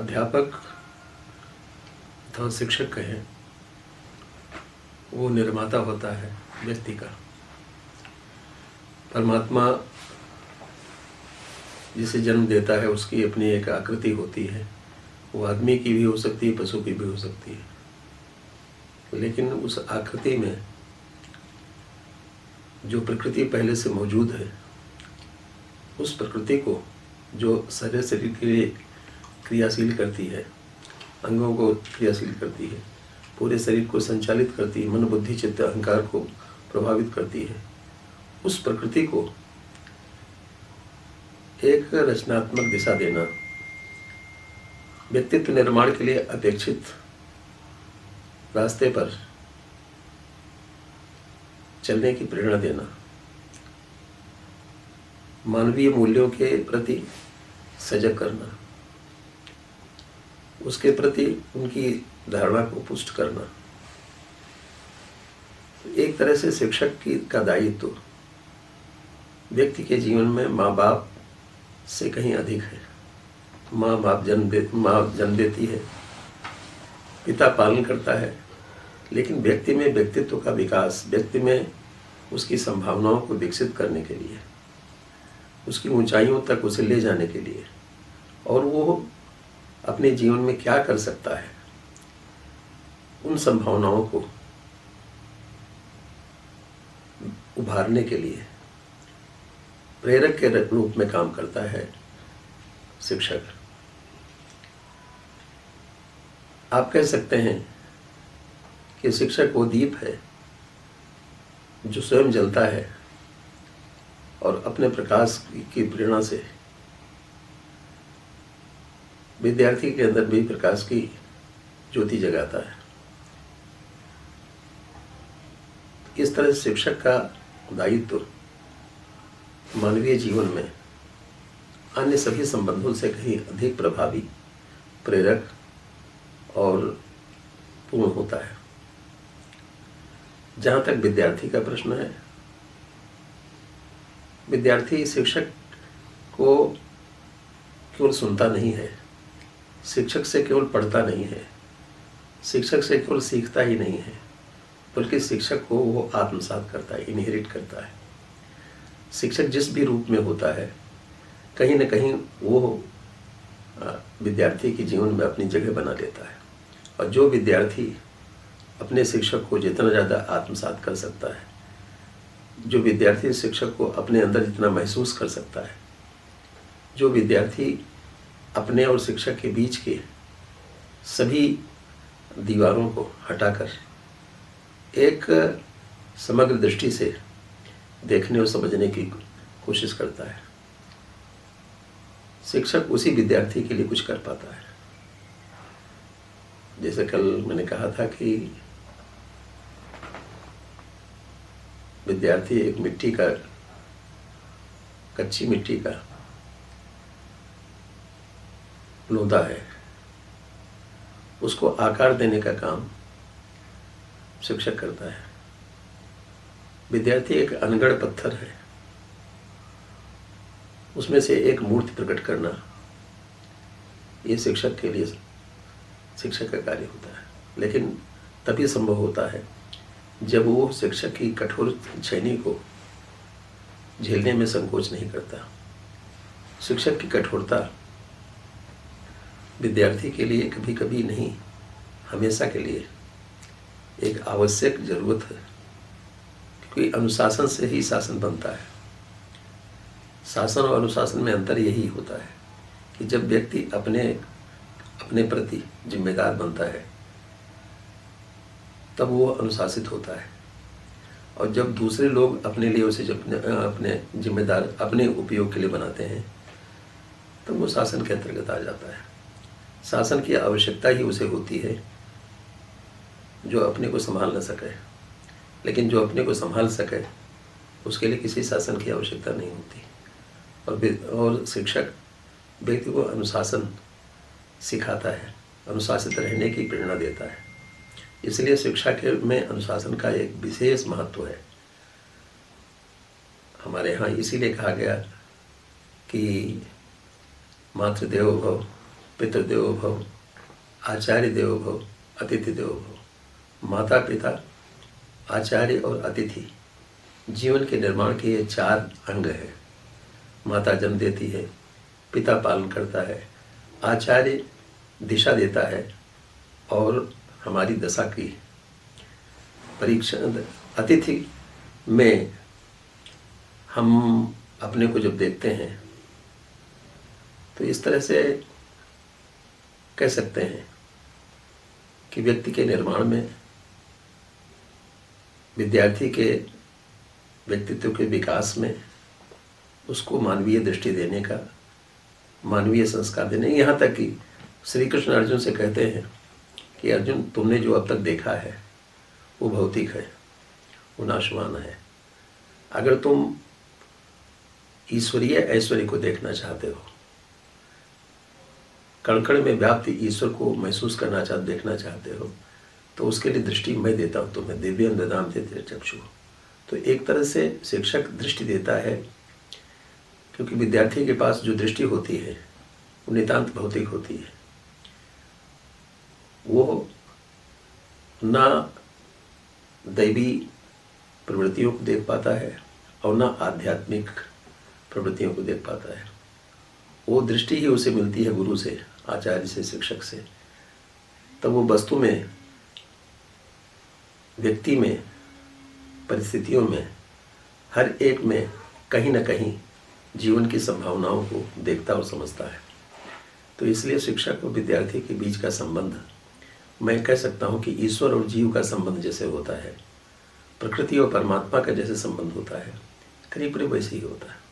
अध्यापक अथवा शिक्षक कहें, वो निर्माता होता है व्यक्ति का। परमात्मा जिसे जन्म देता है उसकी अपनी एक आकृति होती है। वो आदमी की भी हो सकती है, पशु की भी हो सकती है, लेकिन उस आकृति में जो प्रकृति पहले से मौजूद है, उस प्रकृति को जो शरीर के लिए क्रियाशील करती है, अंगों को क्रियाशील करती है, पूरे शरीर को संचालित करती है, मन बुद्धि चित्त अहंकार को प्रभावित करती है, उस प्रकृति को एक रचनात्मक दिशा देना, व्यक्तित्व निर्माण के लिए अपेक्षित रास्ते पर चलने की प्रेरणा देना, मानवीय मूल्यों के प्रति सजग करना, उसके प्रति उनकी धारणा को पुष्ट करना, एक तरह से शिक्षक का दायित्व व्यक्ति के जीवन में माँ बाप से कहीं अधिक है। माँ जन्म देती है, पिता पालन करता है, लेकिन व्यक्ति में व्यक्तित्व का विकास, व्यक्ति में उसकी संभावनाओं को विकसित करने के लिए, उसकी ऊंचाइयों तक उसे ले जाने के लिए, और वो अपने जीवन में क्या कर सकता है, उन संभावनाओं को उभारने के लिए प्रेरक के रूप में काम करता है शिक्षक। आप कह सकते हैं कि शिक्षक वो दीप है जो स्वयं जलता है और अपने प्रकाश की प्रेरणा से विद्यार्थी के अंदर भी प्रकाश की ज्योति जगाता है। इस तरह शिक्षक का दायित्व मानवीय जीवन में अन्य सभी संबंधों से कहीं अधिक प्रभावी, प्रेरक और पूर्ण होता है। जहाँ तक विद्यार्थी का प्रश्न है, विद्यार्थी शिक्षक को केवल सुनता नहीं है, शिक्षक से केवल पढ़ता नहीं है, शिक्षक से केवल सीखता ही नहीं है, बल्कि शिक्षक को वो आत्मसात करता है, इनहेरिट करता है। शिक्षक जिस भी रूप में होता है, कहीं न कहीं वो विद्यार्थी के जीवन में अपनी जगह बना लेता है। और जो विद्यार्थी अपने शिक्षक को जितना ज़्यादा आत्मसात कर सकता है, जो विद्यार्थी शिक्षक को अपने अंदर जितना महसूस कर सकता है, जो विद्यार्थी अपने और शिक्षक के बीच के सभी दीवारों को हटाकर एक समग्र दृष्टि से देखने और समझने की कोशिश करता है, शिक्षक उसी विद्यार्थी के लिए कुछ कर पाता है। जैसे कल मैंने कहा था कि विद्यार्थी एक कच्ची मिट्टी का लोंदा है, उसको आकार देने का काम शिक्षक करता है। विद्यार्थी एक अनगढ़ पत्थर है, उसमें से एक मूर्ति प्रकट करना, ये शिक्षक के लिए शिक्षक का कार्य होता है। लेकिन तभी संभव होता है जब वो शिक्षक की कठोर छैनी को झेलने में संकोच नहीं करता। शिक्षक की कठोरता विद्यार्थी के लिए कभी कभी नहीं, हमेशा के लिए एक आवश्यक जरूरत है, क्योंकि अनुशासन से ही शासन बनता है। शासन और अनुशासन में अंतर यही होता है कि जब व्यक्ति अपने प्रति जिम्मेदार बनता है, तब वो अनुशासित होता है, और जब दूसरे लोग अपने लिए उसे अपने जिम्मेदार अपने उपयोग के लिए बनाते हैं, तब वो शासन के अंतर्गत आ जाता है। शासन की आवश्यकता ही उसे होती है जो अपने को संभाल न सके, लेकिन जो अपने को संभाल सके उसके लिए किसी शासन की आवश्यकता नहीं होती। और शिक्षक व्यक्ति को अनुशासन सिखाता है, अनुशासित रहने की प्रेरणा देता है। इसलिए शिक्षा के में अनुशासन का एक विशेष महत्व है। हमारे यहाँ इसीलिए कहा गया कि मातृदेवो भव, पितृदेवो भव, आचार्य देवो भव, अतिथि देवो भव। माता पिता, आचार्य और अतिथि जीवन के निर्माण के ये 4 अंग हैं। माता जन्म देती है, पिता पालन करता है, आचार्य दिशा देता है और हमारी दशा की परीक्षा। अतिथि में हम अपने को जब देखते हैं तो इस तरह से कह सकते हैं कि व्यक्ति के निर्माण में, विद्यार्थी के व्यक्तित्व के विकास में उसको मानवीय दृष्टि देने का, मानवीय संस्कार देने, यहाँ तक कि श्री कृष्ण अर्जुन से कहते हैं कि अर्जुन, तुमने जो अब तक देखा है वो भौतिक है, वो नाशवान है। अगर तुम ईश्वरीय ऐश्वर्य को देखना चाहते हो, कण कण में व्याप्त ईश्वर को महसूस करना देखना चाहते हो, तो उसके लिए दृष्टि मैं देता हूँ तुम्हें, दिव्यम ददाम ते चक्षु। तो एक तरह से शिक्षक दृष्टि देता है, क्योंकि विद्यार्थी के पास जो दृष्टि होती है वो नितांत भौतिक होती है। वो ना दैवी प्रवृत्तियों को देख पाता है और ना आध्यात्मिक प्रवृत्तियों को देख पाता है। वो दृष्टि ही उसे मिलती है गुरु से, आचार्य से, शिक्षक से। तब वो वस्तु में, व्यक्ति में, परिस्थितियों में, हर एक में कहीं ना कहीं जीवन की संभावनाओं को देखता और समझता है। तो इसलिए शिक्षक और विद्यार्थी के बीच का संबंध, मैं कह सकता हूँ कि ईश्वर और जीव का संबंध जैसे होता है, प्रकृति और परमात्मा का जैसे संबंध होता है, करीब करीब वैसे ही होता है।